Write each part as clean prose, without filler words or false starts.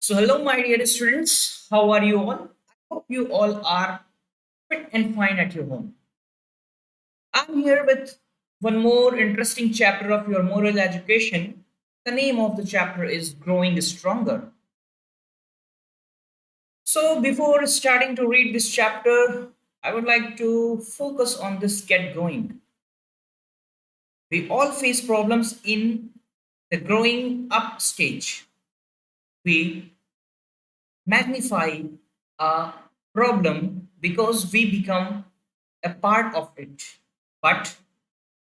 Hello, my dear students. How are you all? I hope you all are fit and fine at your home. I'm here with one more interesting chapter of your moral education. The name of the chapter is Growing Stronger. Before starting to read this chapter, I would like to focus on this get going. We all face problems in the growing up stage. We magnify a problem because we become a part of it. But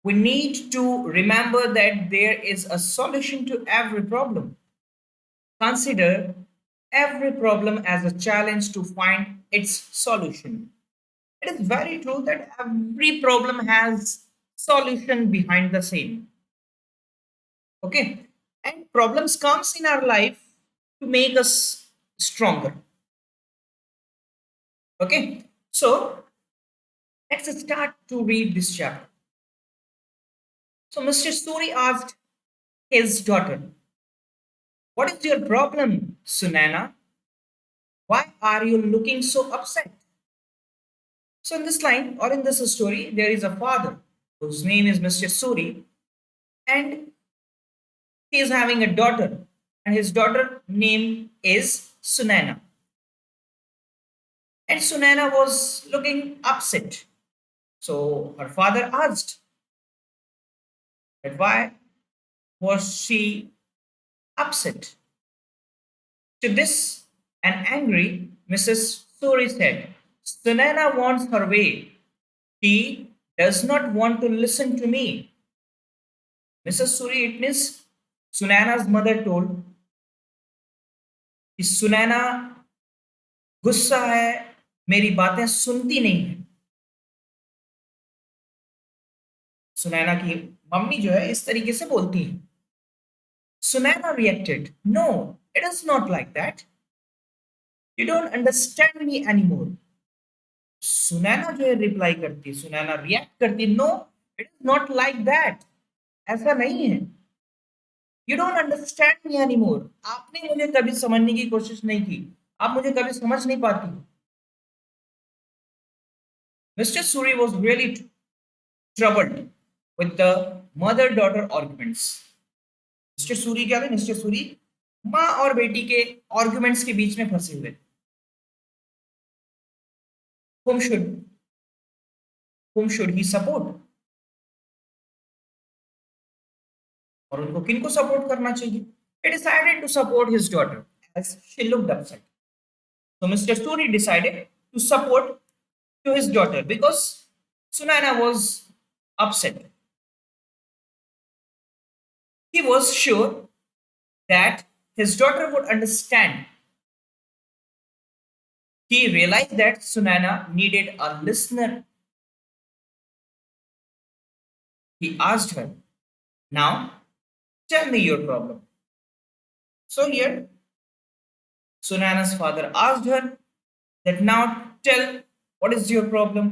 we need to remember that there is a solution to every problem. Consider every problem as a challenge to find its solution. It is very true that every problem has solution behind the same. Okay? And problems comes in our life to make us stronger. Okay? Let's start to read this chapter. Mr. Suri asked his daughter, "What is your problem, Sunana? Why are you looking so upset?" So, in this line or in this story, there is a father whose name is Mr. Suri, and he is having a daughter, and his daughter name is Sunana. And Sunana was looking upset. So, her father asked that why was she upset? To this, and angry, Mrs. Suri said, "Sunana wants her way. She does not want to listen to me." Mrs. Suri, it means Sunana's mother told कि सुनैना गुस्सा है, मेरी बातें सुनती नहीं है. सुनैना की mummy जो है इस तरीके से बोलती है. Sunana reacted, "No, it is not like that. You don't understand me anymore." Sunaina जो है रिप्लाई करती है, सुनैना रिएक्ट करती है, "no, it is not like that." ऐसा नहीं है. You don't understand me anymore. आपने मुझे कभी समझने की कोशिश नहीं की. आप मुझे कभी समझ नहीं पाती. Mr. Suri was really troubled with the mother daughter arguments. Mister Suri क्या थे? मिस्टर सूरी माँ और बेटी के आर्गुमेंट्स के बीच में फंसे हुए. whom should whom should he support? और उनको किनको सपोर्ट करना चाहिए? He decided to support his daughter as she looked upset. So Mr. Suri decided to support to his daughter because Sunana was upset. He was sure that his daughter would understand. He realized that Sunana needed a listener. He asked her, "Now, tell me your problem." So here, Sunana's father asked her that now tell what is your problem.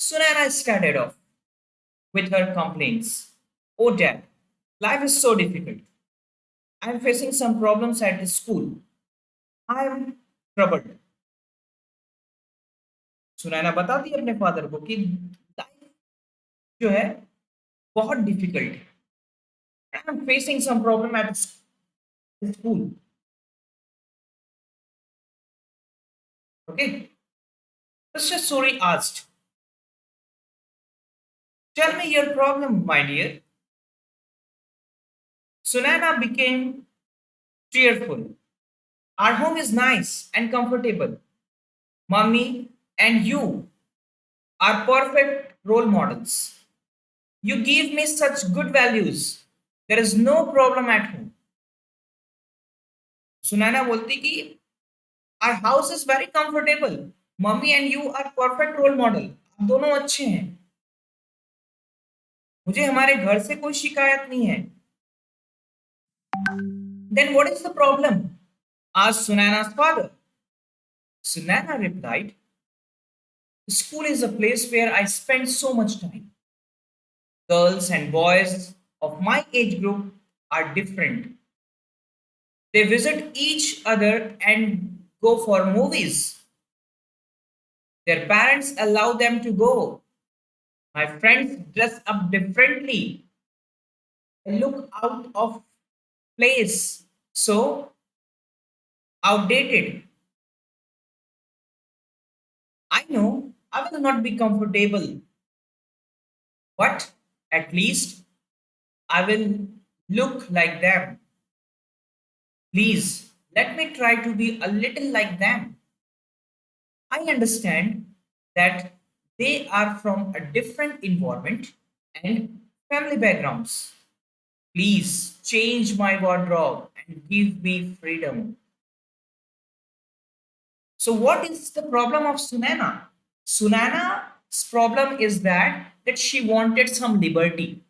Sunana started off with her complaints. "Oh dad, life is so difficult. I'm facing some problems at the school. I'm troubled." Sunaina बताती है अपने father को कि life जो है बहुत difficult है. I am facing some problem at school. Okay. Mister Suri asked, "Tell me your problem, my dear." Sunana became tearful. "Our home is nice and comfortable. Mommy and you are perfect role models. You give me such good values. There is no problem at home." Sunaina बोलती कि our house is very comfortable. Mummy and you are perfect role model. आप दोनों अच्छे हैं. मुझे हमारे घर से कोई शिकायत नहीं है. Then what is the problem? Asked Sunana's father. Sunana replied, "School is a place where I spend so much time. Girls and boys of my age group are different. They visit each other and go for movies. Their parents allow them to go. My friends dress up differently. They look out of place. So outdated. I know I will not be comfortable, but at least I will look like them. Please let me try to be a little like them. I understand that they are from a different environment and family backgrounds. Please change my wardrobe and give me freedom. So, what is the problem of Sunana? Sunana's problem is that she wanted some liberty.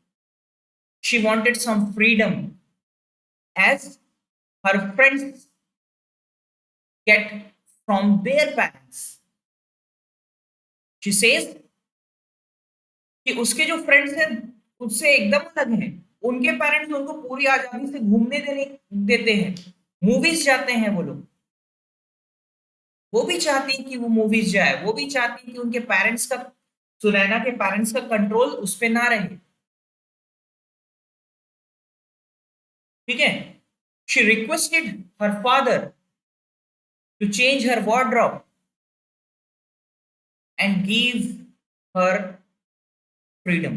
She wanted some freedom as her friends get from their parents. She says कि उसके जो friends हैं उससे एकदम अलग हैं। उनके parents उनको पूरी आजादी से घूमने देने देते हैं, मूवीज जाते हैं वो लोग। वो भी चाहती हैं कि वो मूवीज जाए, वो भी चाहती हैं कि उनके पेरेंट्स का, सुनैना के पेरेंट्स का कंट्रोल उस पर ना रहे। ठीक है। She requested her father to change her wardrobe and give her freedom.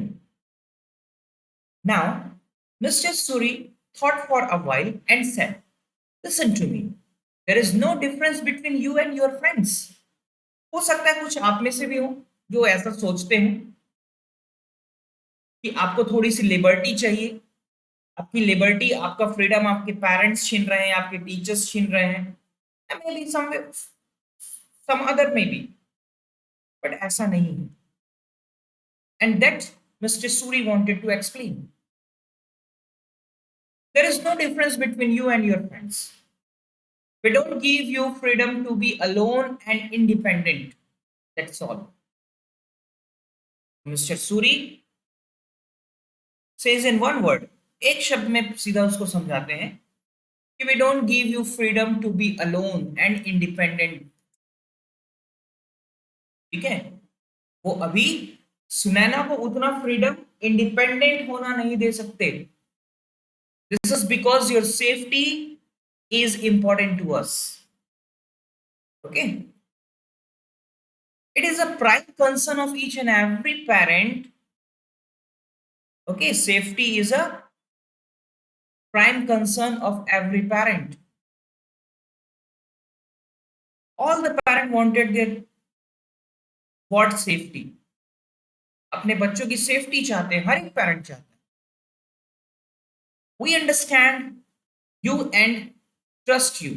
Now, Mr. Suri thought for a while and said, listen to me. There is no difference between you and your friends. हो सकता है कुछ आप में से भी हो जो ऐसा सोचते हैं कि आपको थोड़ी सी लिबर्टी चाहिए। आपकी लिबर्टी, आपका फ्रीडम आपके पेरेंट्स छीन रहे हैं, आपके टीचर्स छीन रहे हैं, maybe some other maybe, but ऐसा नहीं है। And that mister Suri wanted to explain. There is no difference between you and your friends. We don't give you freedom to be alone and independent. That's all. Mr. Suri says in one word, एक शब्द में सीधा उसको समझाते हैं कि we don't give you freedom to be alone and independent. ठीक है। वो अभी सुनैना को उतना फ्रीडम इंडिपेंडेंट होना नहीं दे सकते। This is because your safety is important to us. Okay. It is a prime concern of each and every parent. Okay, safety is a prime concern of every parent. All the parent wanted their what safety? अपने बच्चों की safety चाहते हैं, हर एक parent चाहता है। We understand you and trust you.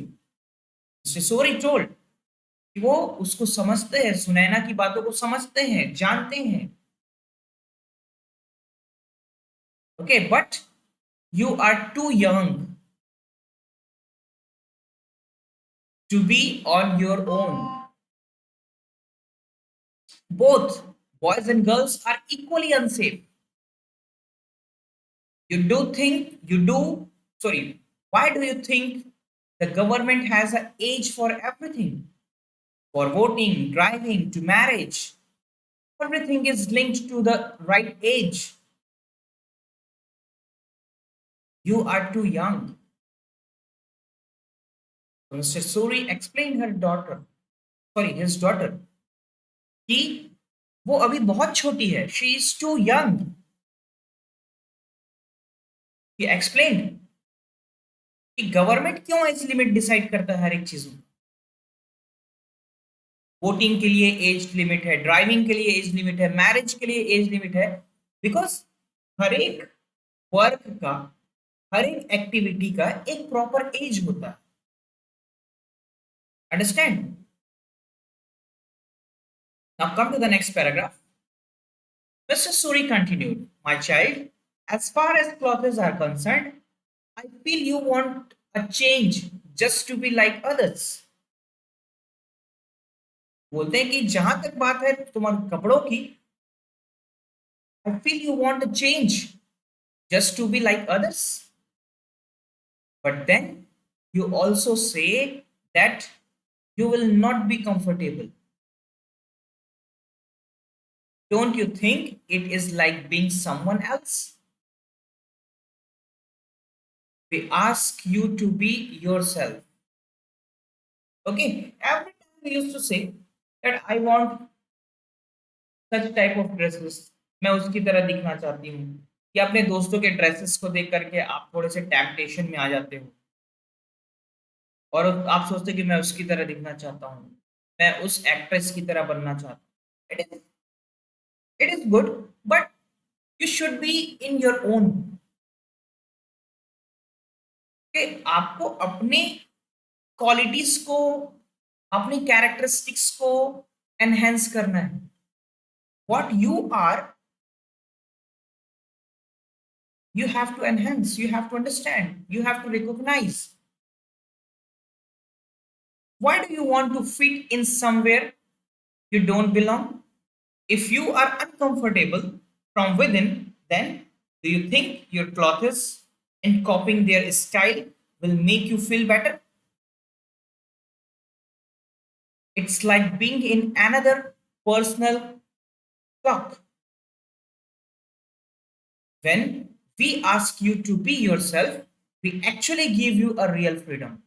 Mr. Suri told कि वो उसको समझते हैं, सुनैना की बातों को समझते हैं, जानते हैं। Okay, but you are too young to be on your own. Both boys and girls are equally unsafe. Why do you think the government has an age for everything? For voting, driving, to marriage. Everything is linked to the right age. You are too young. Mr. Suri explained his daughter, कि वो अभी बहुत छोटी है. She is too young. He explained कि government क्यों age limit decide करता है हर एक चीजों। वोटिंग के लिए एज लिमिट है, ड्राइविंग के लिए एज लिमिट है, मैरिज के लिए एज लिमिट है, बिकॉज हर एक वर्क का, हर एक एक्टिविटी का एक प्रॉपर एज होता है। Understand? Now come to the next paragraph. Mr. Suri continued, my child, as far as clothes are concerned, I feel you want a change just to be like others. बोलते हैं कि जहां तक बात है तुम्हारे कपड़ों की, I feel you want a change just to be like others. But then you also say that you will not be comfortable. Don't you think it is like being someone else? We ask you to be yourself. Okay, every time we used to say that I want such type of dresses, मैं उसकी तरह दिखना चाहती हूँ, या अपने दोस्तों के ड्रेसेस को देख करके आप थोड़े से टेम्पटेशन में आ जाते हो और आप सोचते हो कि मैं उसकी तरह दिखना चाहता हूँ, मैं उस एक्ट्रेस की तरह बनना चाहता हूँ। It is good, but you should be in your own. कि आपको अपने क्वालिटीज को, अपनी कैरेक्टरिस्टिक्स को एनहेंस करना है। What you are, you have to enhance, you have to understand, you have to recognize. Why do you want to fit in somewhere you don't belong? If you are uncomfortable from within, then do you think your clothes and copying their style will make you feel better? It's like being in another personal clock. When we ask you to be yourself, we actually give you a real freedom.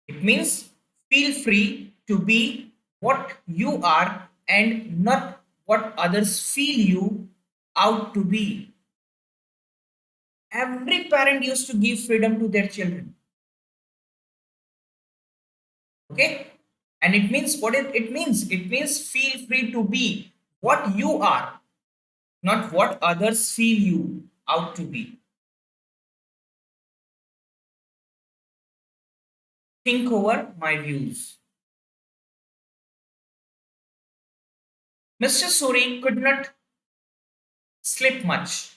It means feel free to be what you are and not what others feel you out to be. Every parent used to give freedom to their children. Okay? And it means what it means? It means feel free to be what you are, not what others feel you out to be. Think over my views. Mr. Suri could not sleep much.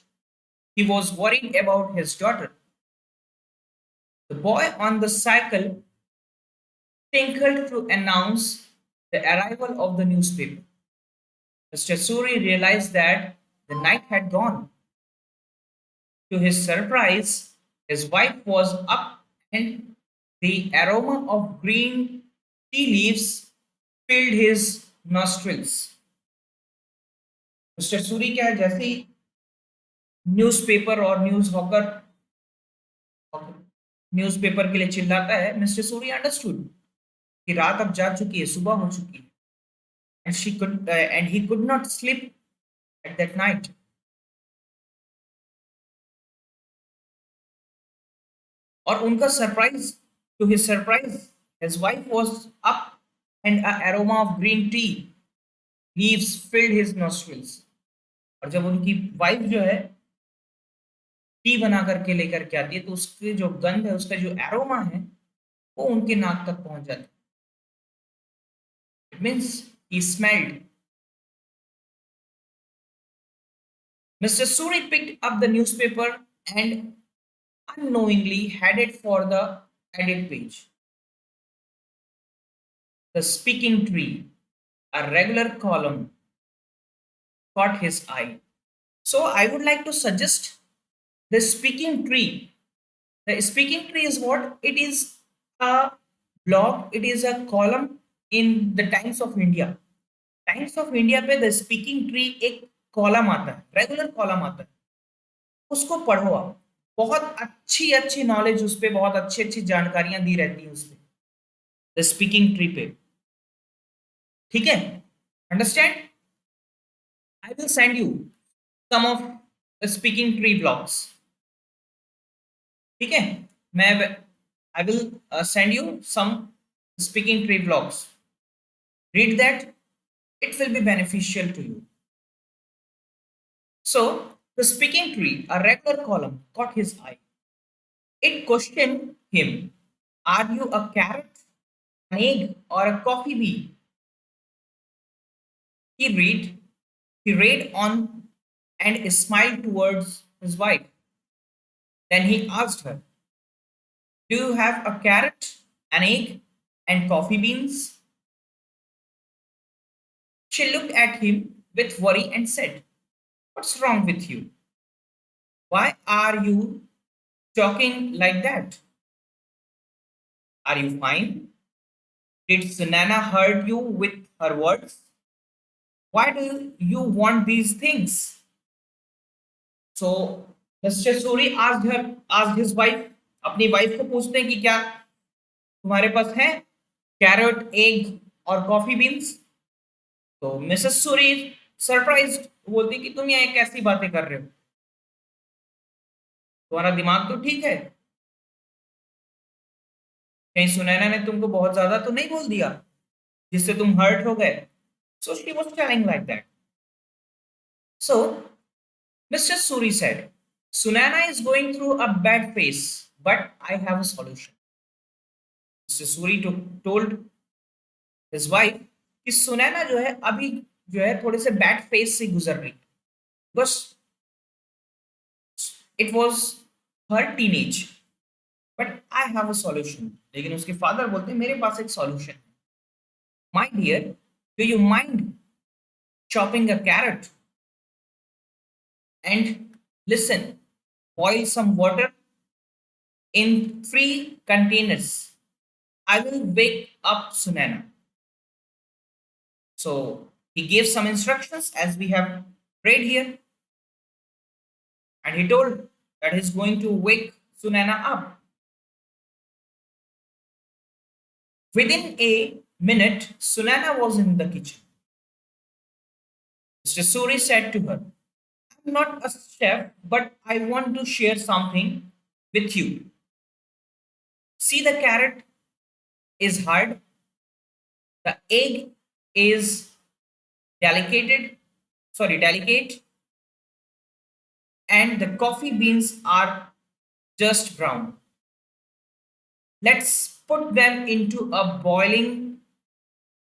He was worried about his daughter. The boy on the cycle tinkled to announce the arrival of the newspaper. Mr. Suri realized that the night had gone. To his surprise, his wife was up and the aroma of green tea leaves filled his nostrils. Mister Suri क्या है, जैसे ही newspaper और news hawker newspaper के लिए चिल्लाता है, mister Suri understood कि रात अब जा चुकी है, सुबह हो चुकी है, and he could not sleep at that night. और उनका surprise, to his surprise, his wife was up and a aroma of green tea leaves filled his nostrils. और जब उनकी वाइफ जो है टी बना करके लेकर के आती है, तो उसकी जो गंध है, उसका जो एरोमा है, वो उनके नाक तक पहुंच जाता है। It means he smelled. Mister Suri picked up the newspaper and unknowingly headed for the edit page. The speaking tree, a regular column, caught his eye. So I would like to suggest the speaking tree. The speaking tree is what? It is a blog, it is a column in the Times of India. Times of India पे the speaking tree एक column आता है, regular column आता है, उसको पढ़ो आप। बहुत अच्छी अच्छी नॉलेज उस पे, बहुत अच्छी अच्छी जानकारियां दी रहती हैं उस पे, द स्पीकिंग ट्री पे। ठीक है, understand? I will send you some of the speaking tree blogs. ठीक है, मैं I will send you some speaking tree blogs, read that, it will be beneficial to you. So, the speaking tree, a regular column, caught his eye. It questioned him, are you a carrot, an egg, or a coffee bean? He read, he read on and smiled towards his wife. Then he asked her, do you have a carrot, an egg, and coffee beans? She looked at him with worry and said, what's wrong with you? Why are you talking like that? Are you fine? Did Sunana hurt you with her words? Why do you want these things? So Mr. Suri asked his wife, अपनी wife को पूछते हैं कि क्या तुम्हारे पास है carat egg और coffee beans? तो मिसेस सूरी सरप्राइज्ड बोलती कि तुम यहाँ कैसी बातें कर रहे हो, तुम्हारा दिमाग तो ठीक है, कहीं सुनैना ने तुमको बहुत ज्यादा तो नहीं बोल दिया जिससे तुम हर्ट हो गए? So she was telling like that. So mister Suri said, Sunana is going through a bad phase, but I have a solution. Mister Suri told his wife कि सुनैना जो है अभी जो है थोड़े से बैड फेज से गुजर रही, बस it was her teenage, but I have a solution. लेकिन उसके फादर बोलते हैं मेरे पास एक सॉल्यूशन है. My dear, do you mind chopping a carrot? And listen, boil some water in 3 containers. I will wake up Sunana. So he gave some instructions as we have read here, and he told that he's going to wake Sunana up. Within a minute, Sunana was in the kitchen. Mr. Suri said to her, I'm not a chef, but I want to share something with you. See, the carrot is hard, the egg is delicate, and the coffee beans are just brown. Let's put them into a boiling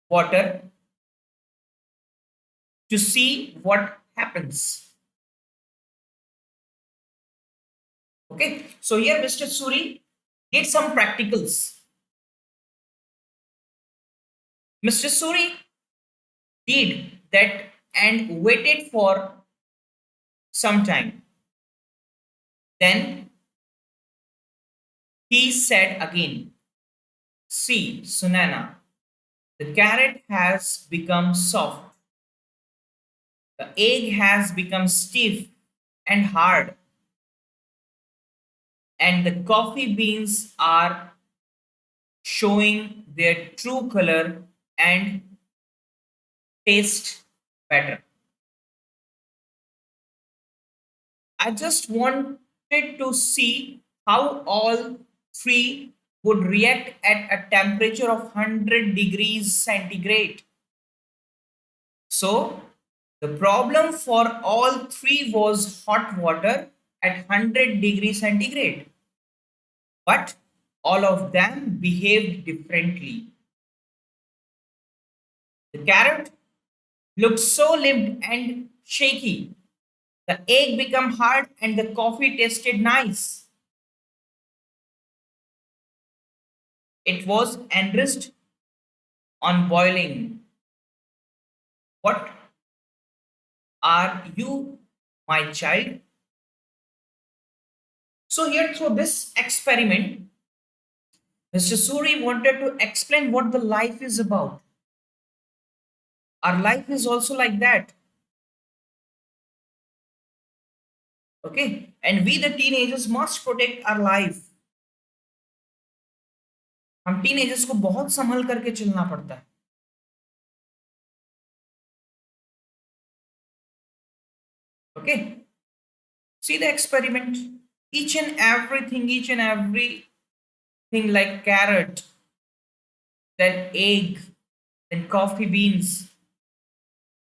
water to see what happens. Okay, so here Mr. Suri did some practicals. Mr. Suri did that and waited for some time. Then he said again, see, Sunana, the carrot has become soft. The egg has become stiff and hard. And the coffee beans are showing their true color and taste better. I just wanted to see how all three would react at a temperature of 100 degrees centigrade. So, the problem for all three was hot water at 100 degrees centigrade. But all of them behaved differently. The carrot looked so limp and shaky. The egg became hard and the coffee tasted nice. It was enriched on boiling. What are you, my child? So here through this experiment, Mr. Suri wanted to explain what the life is about. Our life is also like that. Okay, and we the teenagers must protect our life. हम teenagers को बहुत संभल करके चलना पड़ता है. Okay, see the experiment. Each and everything like carrot, then egg, then coffee beans,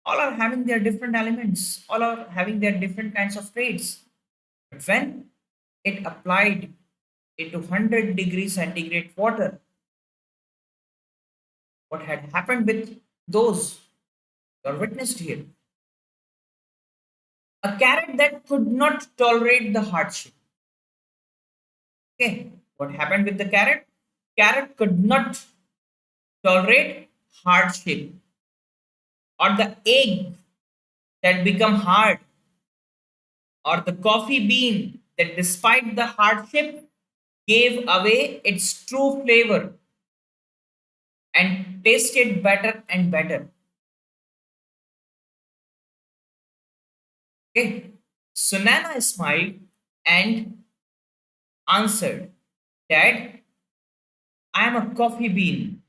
all are having their different elements, all are having their different kinds of traits. But when it applied into 100 degrees centigrade water, what had happened with those you are witnessed here? A carrot that could not tolerate the hardship. Okay, what happened with the carrot? Carrot could not tolerate hardship. Or the egg that become hard, or the coffee bean that despite the hardship gave away its true flavor. and tasted better and better. Okay. Sunana smiled and answered, Dad, I am a coffee bean.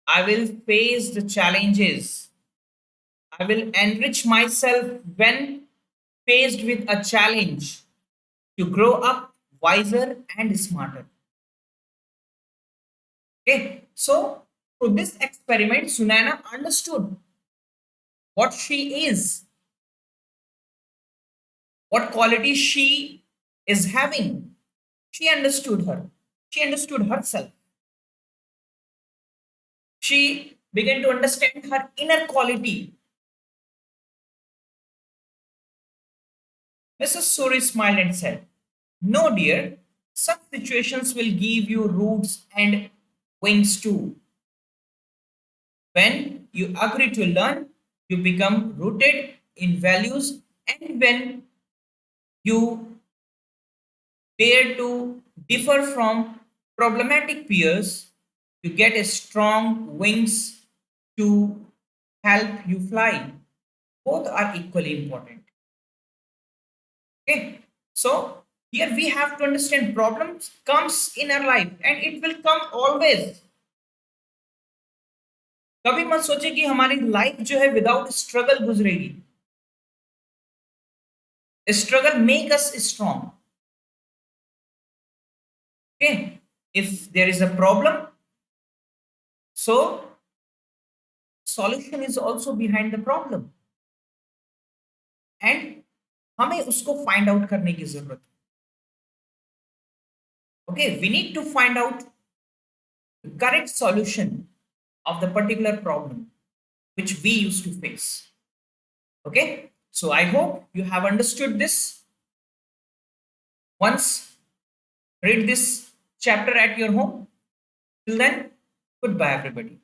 I will face the challenges. I will enrich myself when faced with a challenge to grow up wiser and smarter. Okay, so through this experiment, Sunana understood what she is, what quality she is having. She understood her. She understood herself. She began to understand her inner quality. Mrs. Suri smiled and said, No, dear, such situations will give you roots and wings too. When you agree to learn, you become rooted in values, and when you dare to differ from problematic peers, you get a strong wings to help you fly. Both are equally important. Okay, so here we have to understand problems comes in our life and it will come always. कभी मत सोचे कि हमारी life जो है without struggle गुजरेगी. Struggle make us strong. Okay, if there is a problem, so solution is also behind the problem and हमें उसको find out करने की जरूरत है. Okay, we need to find out the correct solution of the particular problem which we used to face. Okay, so I hope you have understood this. Once read this chapter at your home. Till then, goodbye, everybody.